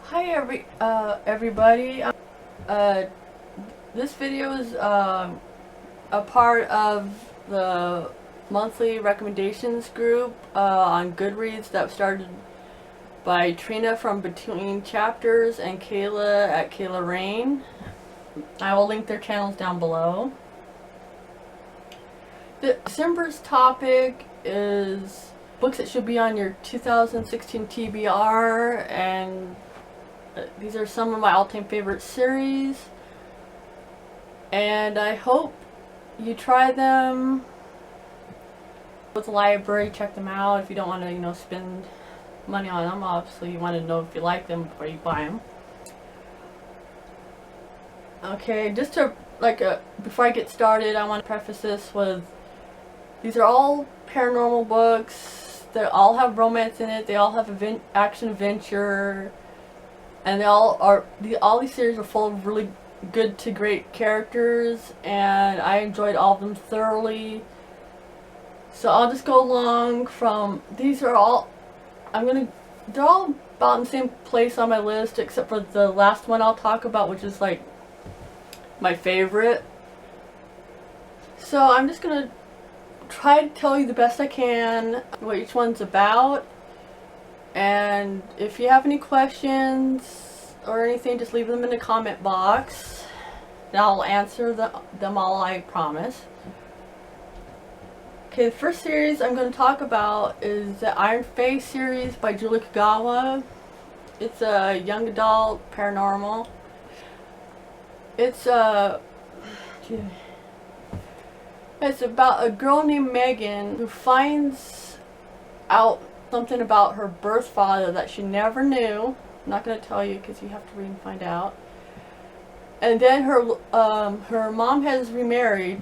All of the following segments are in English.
Hi everybody. This video is a part of the monthly recommendations group on Goodreads that started by Trina from Between Chapters and Kayla at Kayla Rain. I will link their channels down below. December's topic is books that should be on your 2016 TBR, and these are some of my all-time favorite series, and I hope you try them with the library. Check them out if you don't want to, spend money on them. Obviously, you want to know if you like them before you buy them. Okay, just to before I get started, I want to preface this with these are all paranormal books. They all have romance in it. They all have action adventure. And all these series are full of really good to great characters, and I enjoyed all of them thoroughly. So I'll just go along from they're all about in the same place on my list, except for the last one I'll talk about, which is like my favorite. So I'm just gonna try to tell you the best I can what each one's about. And if you have any questions or anything, just leave them in the comment box. And I'll answer them all, I promise. Okay, the first series I'm going to talk about is the Iron Fae series by Julie Kagawa. It's a young adult paranormal. It's about a girl named Megan who finds out something about her birth father that she never knew. I'm not going to tell you because you have to read and find out. And then her mom has remarried,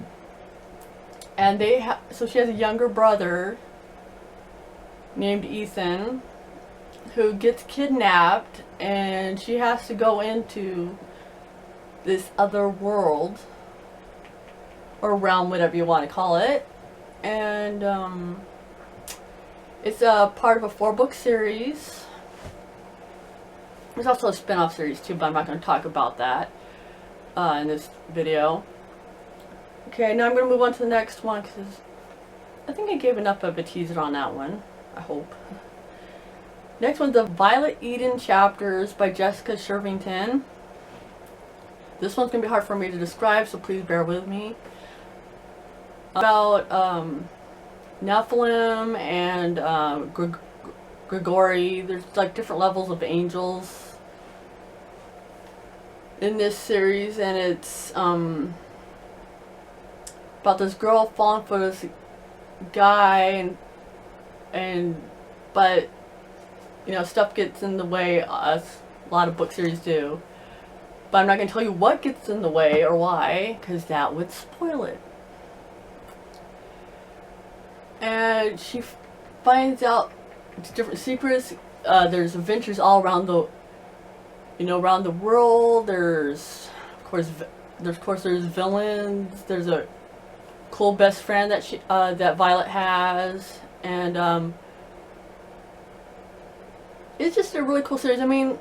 and so she has a younger brother named Ethan who gets kidnapped, and she has to go into this other world or realm, whatever you want to call it. And it's a part of a 4-book series. There's also a spin-off series too, but I'm not going to talk about that in this video. Okay, now I'm going to move on to the next one because I think I gave enough of a teaser on that one. I hope. Next one's the Violet Eden chapters by Jessica Shervington. This one's going to be hard for me to describe, so please bear with me. About Nephilim and Gregory. There's like different levels of angels in this series, and it's about this girl falling for this guy, but stuff gets in the way, as a lot of book series do. But I'm not going to tell you what gets in the way or why, because that would spoil it. And she finds out different secrets. There's adventures all around around the world. There's of course there's villains. There's a cool best friend that Violet has, and it's just a really cool series. I mean,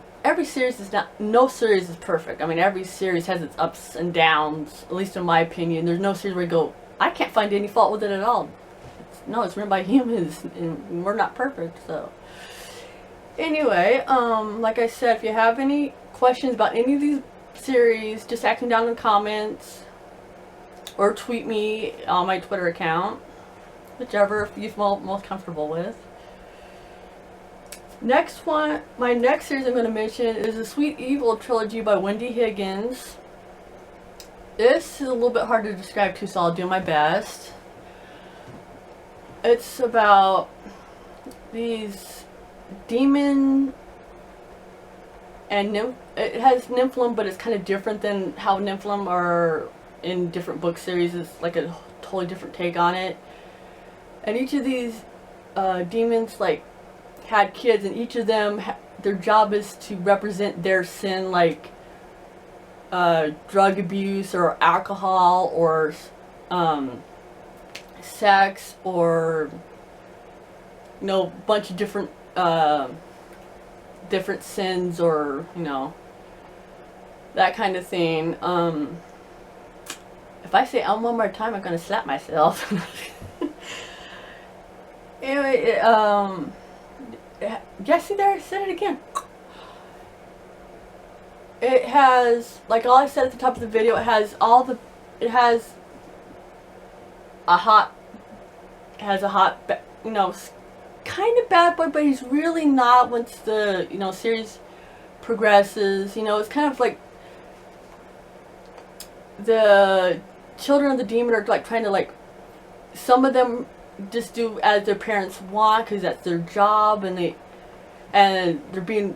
no series is perfect. I mean, every series has its ups and downs. At least in my opinion, there's no series where you go, I can't find any fault with it at all. No, it's written by humans, and we're not perfect, so. Anyway, like I said, if you have any questions about any of these series, just ask me down in the comments, or tweet me on my Twitter account, whichever you feel most comfortable with. Next one, my next series I'm going to mention is the Sweet Evil trilogy by Wendy Higgins. This is a little bit hard to describe too, so I'll do my best. It's about these demon and it has Nephilim, but it's kind of different than how Nephilim are in different book series. It's like a totally different take on it. And each of these demons had kids, and each of them their job is to represent their sin, like drug abuse or alcohol or sex or bunch of different different sins or, you know, that kind of thing. If I say one more time, I'm gonna slap myself. Anyway, yeah, see there, I said it again. It has, like all I said at the top of the video, it has a hot, you know, kind of bad boy, but he's really not once the, you know, series progresses. You know, it's kind of like the children of the demon are like trying to, like, some of them just do as their parents want because that's their job, and they're being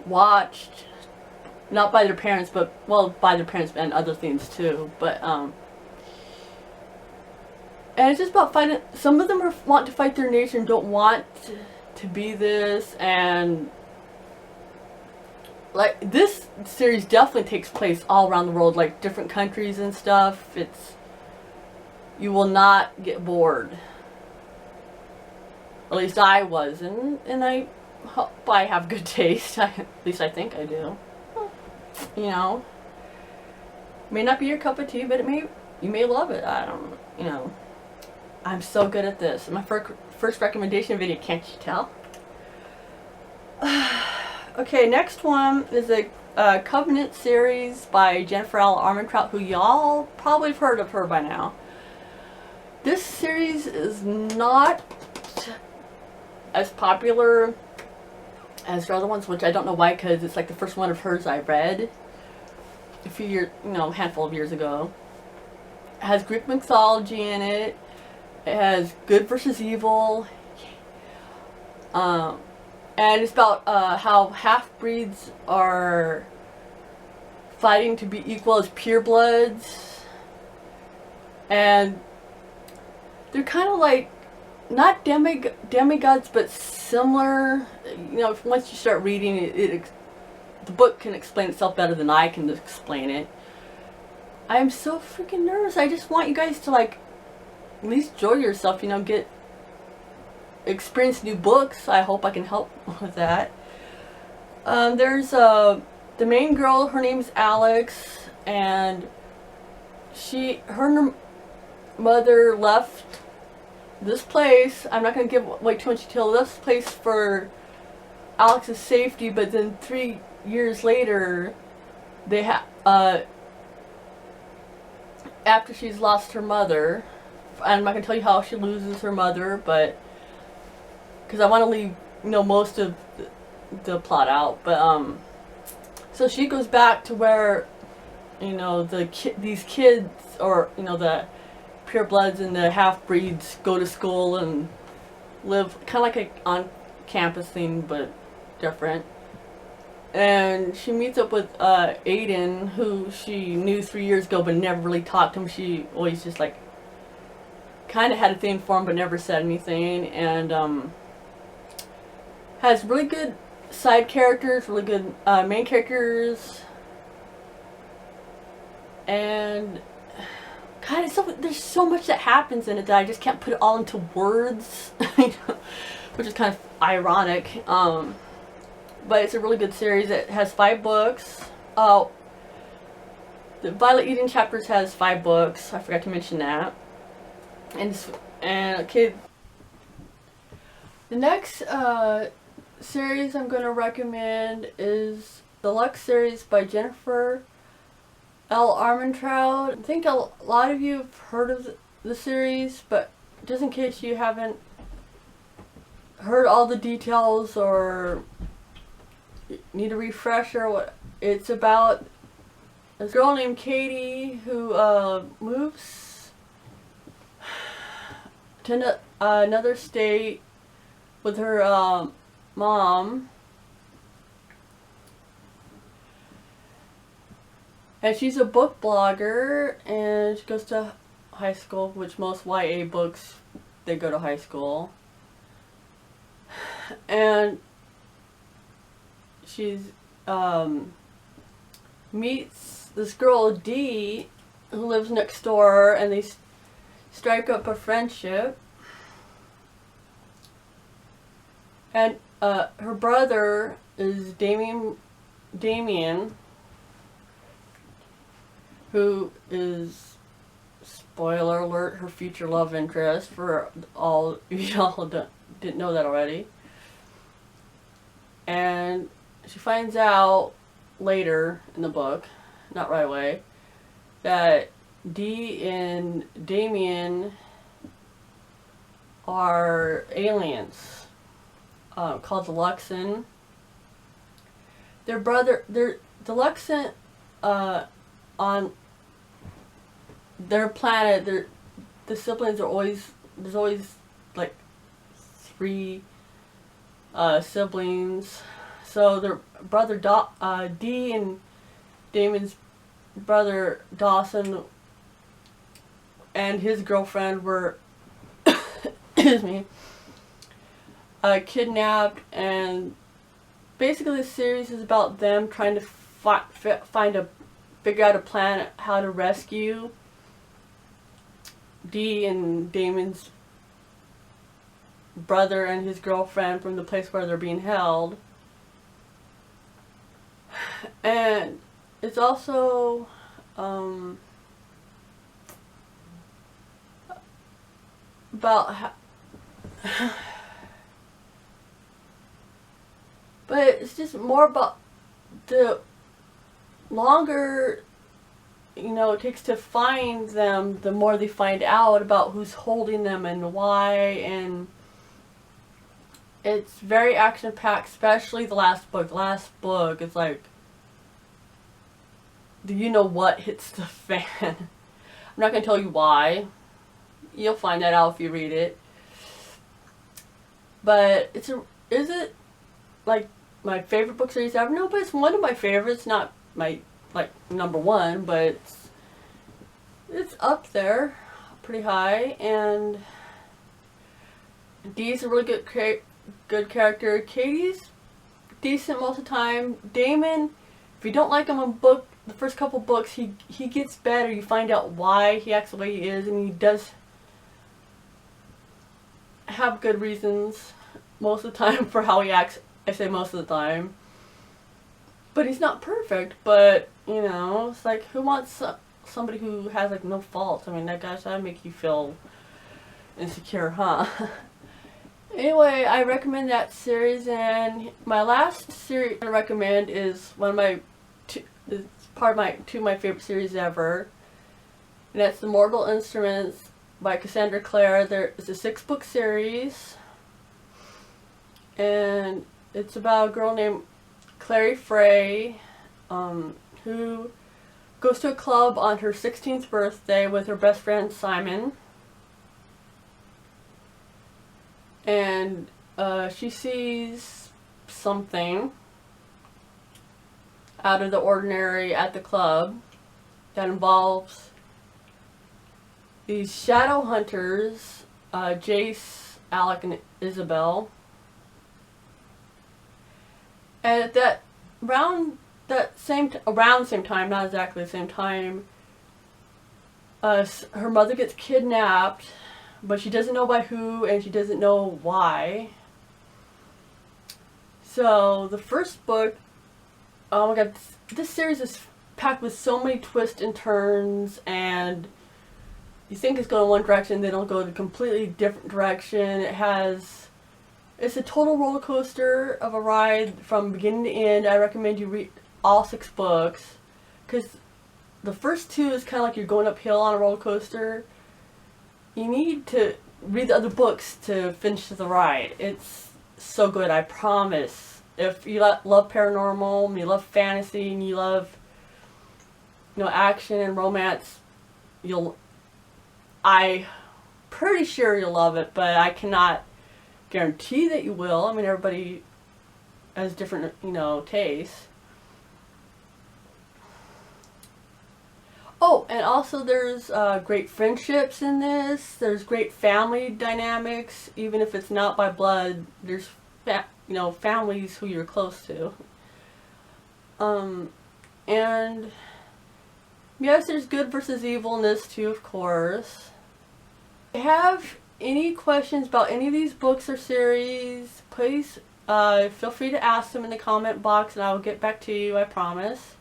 watched, not by their parents, but, well, by their parents and other things too, but and it's just about fighting. Some of them want to fight their nature and don't want to be this, and like this series definitely takes place all around the world, like different countries and stuff. You will not get bored. At least I was, and I hope I have good taste. At least I think I do. You know, may not be your cup of tea, but you may love it. I don't, you know. I'm so good at this. My first recommendation video, can't you tell? Okay, next one is a Covenant series by Jennifer L. Armentrout, who y'all probably have heard of her by now. This series is not as popular as the other ones, which I don't know why, because it's like the first one of hers I read a few years, you know, handful of years ago. It has Greek mythology in it. It has good versus evil. And it's about how half-breeds are fighting to be equal as purebloods. And they're kind of like, not demigods, but similar. You know, once you start reading it, the book can explain itself better than I can explain it. I am so freaking nervous. I just want you guys to, like, at least enjoy yourself, you know, experience new books. I hope I can help with that. There's the main girl, her name's Alex, and her mother left this place. I'm not going to give away too much detail. This place for Alex's safety, but then 3 years later, after she's lost her mother, I'm not going to tell you how she loses her mother, but because I want to leave, you know, most of the plot out. But so she goes back to where, you know, these kids, or, you know, the purebloods and the half-breeds go to school and live kind of like a on-campus thing, but different. And she meets up with Aiden, who she knew 3 years ago but never really talked to him. She always just, like, kind of had a thing for him but never said anything. And has really good side characters, really good main characters. And God, there's so much that happens in it that I just can't put it all into words, which is kind of ironic. But it's a really good series. It has 5 books. Oh, the Violet Eden chapters has 5 books. I forgot to mention that. And okay, the next series I'm going to recommend is the Lux series by Jennifer L. Armentrout. I think a lot of you have heard of the series, but just in case you haven't heard all the details or need a refresher, what it's about, a girl named Katie who moves to another state with her mom. And she's a book blogger, and she goes to high school, which most YA books, they go to high school. And she's meets this girl, Dee, who lives next door, and they strike up a friendship. And her brother is Damien, who is, spoiler alert, her future love interest, for all y'all didn't know that already. And she finds out later in the book, not right away, that Dee and Damien are aliens, called the Luxon. The Luxon, on their planet, the siblings are there's always like 3 siblings. So their brother Dee and Damon's brother Dawson and his girlfriend were excuse me, kidnapped, and basically the series is about them trying to figure out a plan how to rescue Dee and Damon's brother and his girlfriend from the place where they're being held. And it's also about how but it's just more about the longer it takes to find them, the more they find out about who's holding them and why, and it's very action-packed, especially the last book. The last book is like, do you know what hits the fan? I'm not going to tell you why. You'll find that out if you read it. But is it like my favorite book series ever? No, but it's one of my favorites. Not my number one, but it's up there, pretty high. And Dee's a really good character. Katie's decent most of the time. Damon, if you don't like him in the first couple books, he gets better. You find out why he acts the way he is, and he does have good reasons most of the time for how he acts. I say most of the time. But he's not perfect, but, it's like, who wants somebody who has, like, no faults? I mean, that'd make you feel insecure, huh? Anyway, I recommend that series, and my last series I recommend is part of two of my favorite series ever, and that's The Mortal Instruments by Cassandra Clare. It's a 6-book series, and it's about a girl named Clary Frey, who goes to a club on her 16th birthday with her best friend Simon, and she sees something out of the ordinary at the club that involves these shadow hunters, Jace, Alec, and Isabel. And around the same time, not exactly the same time, her mother gets kidnapped, but she doesn't know by who, and she doesn't know why. So the first book, oh my god, this series is packed with so many twists and turns, and you think it's going one direction, then it'll go in a completely different direction. It's a total roller coaster of a ride from beginning to end. I recommend you read all 6 books, because the first 2 is kind of like you're going uphill on a roller coaster. You need to read the other books to finish the ride. It's so good, I promise. If you love paranormal, you love fantasy, and you love action and romance, I'm pretty sure you'll love it, but I cannot guarantee that you will. I mean, everybody has different, tastes. Oh, and also there's great friendships in this. There's great family dynamics, even if it's not by blood. There's, families who you're close to. And yes, there's good versus evil in this too, of course. If you have any questions about any of these books or series, please feel free to ask them in the comment box and I will get back to you, I promise.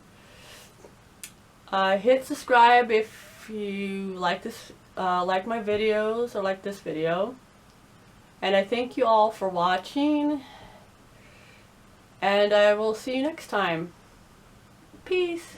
Hit subscribe if you like this, like my videos or like this video. And I thank you all for watching. And I will see you next time. Peace.